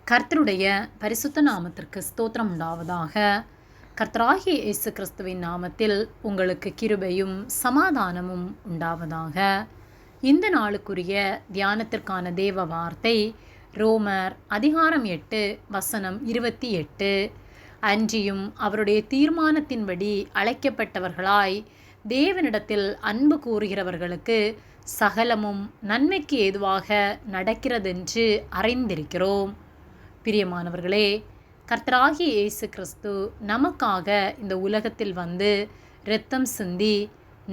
கர்த்தருடைய பரிசுத்த நாமத்திற்கு ஸ்தோத்திரம் உண்டாவதாக. கர்த்தராகிய இயேசு கிறிஸ்துவின் நாமத்தில் உங்களுக்கு கிருபையும் சமாதானமும் உண்டாவதாக. இந்த நாளுக்குரிய தியானத்திற்கான தேவ வார்த்தை ரோமர் அதிகாரம் 8 வசனம் 28. அன்றியும் அவருடைய தீர்மானத்தின்படி அழைக்கப்பட்டவர்களாய் தேவனிடத்தில் அன்பு கூறுகிறவர்களுக்கு சகலமும் நன்மைக்கு ஏதுவாக நடக்கிறதென்று அறிந்திருக்கிறோம். பிரியமானவர்களே, கர்த்தராகிய இயேசு கிறிஸ்து நமக்காக இந்த உலகத்தில் வந்து இரத்தம் சிந்தி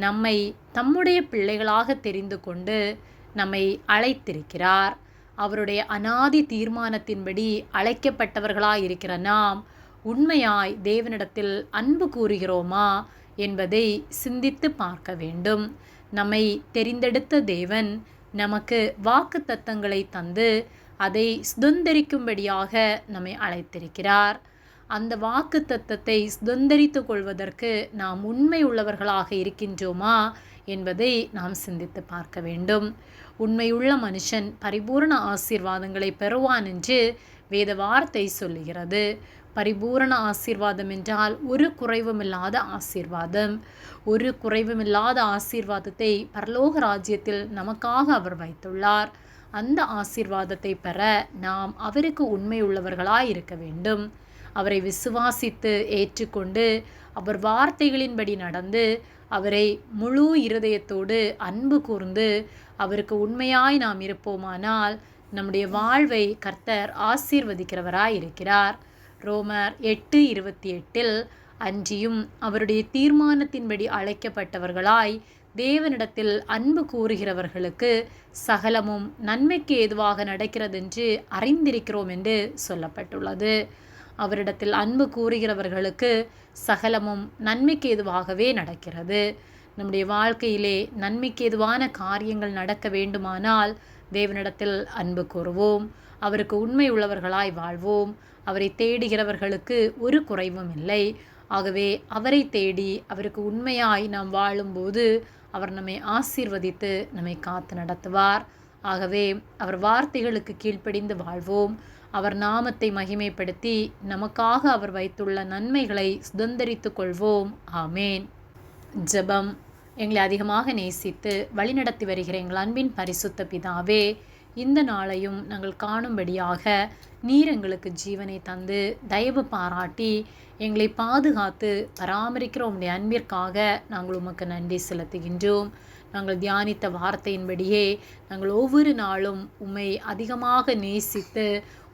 நம்மை தம்முடைய பிள்ளைகளாக தெரிந்து கொண்டு நம்மை அழைத்திருக்கிறார். அவருடைய அநாதி தீர்மானத்தின்படி அழைக்கப்பட்டவர்களாயிருக்கிற நாம் உண்மையாய் தேவனிடத்தில் அன்பு கூறுகிறோமா என்பதை சிந்தித்து பார்க்க வேண்டும். நம்மை தெரிந்தெடுத்த தேவன் நமக்கு வாக்குத்தத்தங்களை தந்து அதை சுதந்தரிக்கும்படியாக நம்மை அழைத்திருக்கிறார். அந்த வாக்குத்தத்தத்தை சுதந்தரித்து கொள்வதற்கு நாம் உண்மை உள்ளவர்களாக இருக்கின்றோமா என்பதை நாம் சிந்தித்து பார்க்க வேண்டும். உண்மையுள்ள மனுஷன் பரிபூரண ஆசீர்வாதங்களை பெறுவான் என்று வேத வார்த்தை சொல்லுகிறது. பரிபூரண ஆசீர்வாதம் என்றால் ஒரு குறைவுமில்லாத ஆசீர்வாதம். ஒரு குறைவுமில்லாத ஆசீர்வாதத்தை பரலோக ராஜ்யத்தில் நமக்காக அவர் வைத்துள்ளார். அந்த ஆசீர்வாதத்தை பெற நாம் அவருக்கு உண்மை உள்ளவர்களாய் இருக்க வேண்டும். அவரை விசுவாசித்து ஏற்றுக்கொண்டு அவர் வார்த்தைகளின்படி நடந்து அவரை முழு இருதயத்தோடு அன்பு கூர்ந்து அவருக்கு உண்மையாய் நாம் இருப்போமானால் நம்முடைய வாழ்வை கர்த்தர் ஆசீர்வதிக்கிறவராய் இருக்கிறார். ரோமர் 8:28 அன்றியும் அவருடைய தீர்மானத்தின்படி அழைக்கப்பட்டவர்களாய் தேவனிடத்தில் அன்பு கூறுகிறவர்களுக்கு சகலமும் நன்மைக்கு ஏதுவாக நடக்கிறதென்று அறிந்திருக்கிறோம் என்று சொல்லப்பட்டுள்ளது. அவரிடத்தில் அன்பு கூறுகிறவர்களுக்கு சகலமும் நன்மைக்கு ஏதுவாகவே நடக்கிறது. நம்முடைய வாழ்க்கையிலே நன்மைக்கு ஏதுவான காரியங்கள் நடக்க வேண்டுமானால் தேவனிடத்தில் அன்பு கூறுவோம். அவருக்கு உண்மை உள்ளவர்களாய் வாழ்வோம். அவரை தேடுகிறவர்களுக்கு ஒரு குறைவும் இல்லை. ஆகவே அவரை தேடி அவருக்கு உண்மையாய் நாம் வாழும்போது அவர் நம்மை ஆசீர்வதித்து நம்மை காத்து நடத்துவார். ஆகவே அவர் வார்த்தைகளுக்கு கீழ்ப்படிந்து வாழ்வோம். அவர் நாமத்தை மகிமைப்படுத்தி நமக்காக அவர் வைத்துள்ள நன்மைகளை சுதந்தரித்து கொள்வோம். ஆமேன். ஜெபம். எங்களை அதிகமாக நேசித்து வழிநடத்தி வருகிற எங்கள் அன்பின் பரிசுத்த பிதாவே, இந்த நாளையும் நாங்கள் காணும்படியாக நீர் எங்களுக்கு ஜீவனை தந்து தயவு பாராட்டி எங்களை பாதுகாத்து பராமரிக்கிற உம்முடைய அன்பிற்காக நாங்கள் உமக்கு நன்றி செலுத்துகின்றோம். நாங்கள் தியானித்த வார்த்தையின்படியே நாங்கள் ஒவ்வொரு நாளும் உம்மை அதிகமாக நேசித்து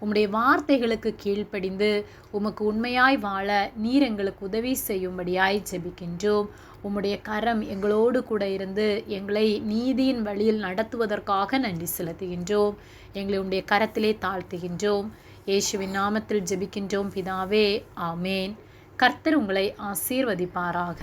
உம்முடைய வார்த்தைகளுக்கு கீழ்ப்படிந்து உமக்கு உண்மையாய் வாழ நீர் எங்களுக்கு உதவி செய்யும்படியாய் ஜெபிக்கின்றோம். உம்முடைய கரம் எங்களோடு கூட இருந்து எங்களை நீதியின் வழியில் நடத்துவதற்காக நன்றி செலுத்துகின்றோம். எங்களை உம்முடைய கரத்திலே தாழ்த்துகின்றோம். இயேசுவின் நாமத்தில் ஜெபிக்கின்றோம் பிதாவே. ஆமேன். கர்த்தர் உங்களை ஆசீர்வதிப்பாராக.